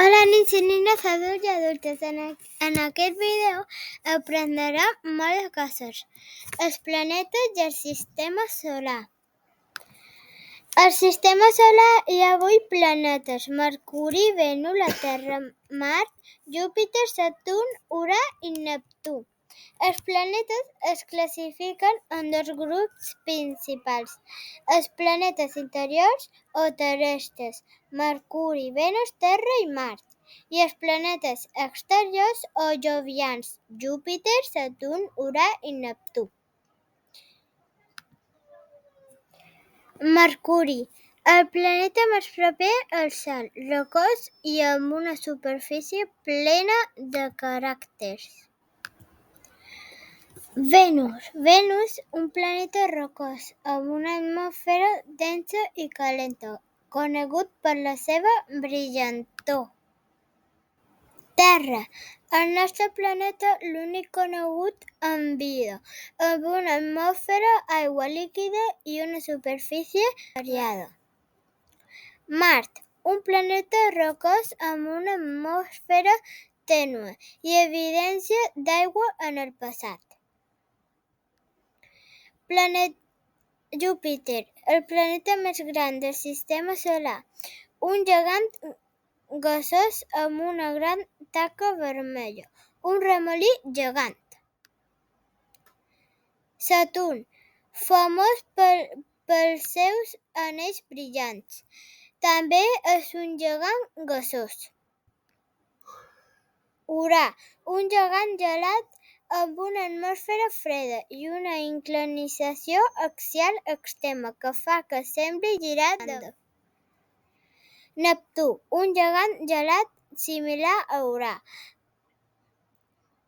Hola nens i nenes, adults i adultes. En aquest vídeo aprendrem moltes coses. Els planetes i el sistema solar. Al sistema solar hi ha 8 planetes: Mercuri, Venus, la Terra, Mart, Júpiter, Saturn, Urà i Neptú. Els planetes es classifiquen en 2 grups principals: els planetes interiors o terrestres, Mercuri, Venus, Terra i Mart, i els planetes exteriors o jovians, Júpiter, Saturn, Urà i Neptú. Mercuri, el planeta més proper al Sol, rocós i amb una superfície plena de caràcters. Venus, un planeta rocós amb una atmosfera densa i calenta, conegut per la seva brillantor. Terra, el nostre planeta, l'únic conegut amb vida, amb una atmosfera, aigua líquida i una superfície variada. Mart, un planeta rocós amb una atmosfera tènue i evidència d'aigua en el passat. Júpiter, el planeta més gran del sistema solar, un gegant gasós amb una gran taca vermella, un remolí gegant. Saturn, famós pels seus anells brillants, també és un gegant gasós. Urà, un gegant gelat amb una atmosfera freda i una inclinació axial extrema que fa que sembli girar de banda. Neptú, un gegant gelat similar a Urà,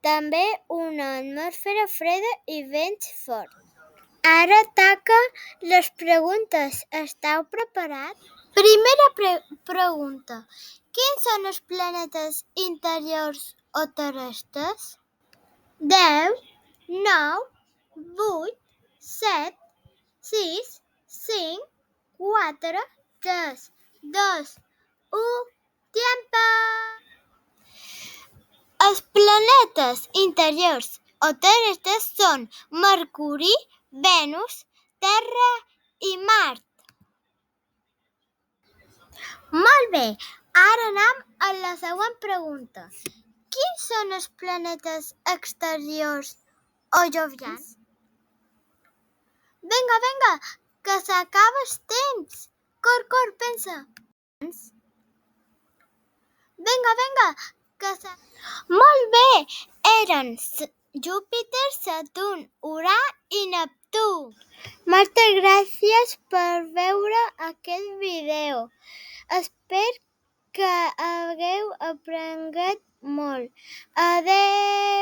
també una atmosfera freda i vents forts. Ara toca les preguntes. Esteu preparats? Primera pregunta. Quins són els planetes interiors o terrestres? 10, 9, 8, 7, 6, 5, 4, 3, 2, 1, tiempo! Els planetes interiors o terrestres són Mercuri, Venus, Terra i Mart. Molt bé, ara anem a la següent pregunta. Quins són els planetes exteriors o jovians? Vinga, que s'acaba el temps. Cor, pensa. Vinga, que s'acaba. Molt bé, eren Júpiter, Saturn, Urà i Neptú. Moltes gràcies per veure aquest vídeo. Espero que hagueu aprengut molt. Adeu!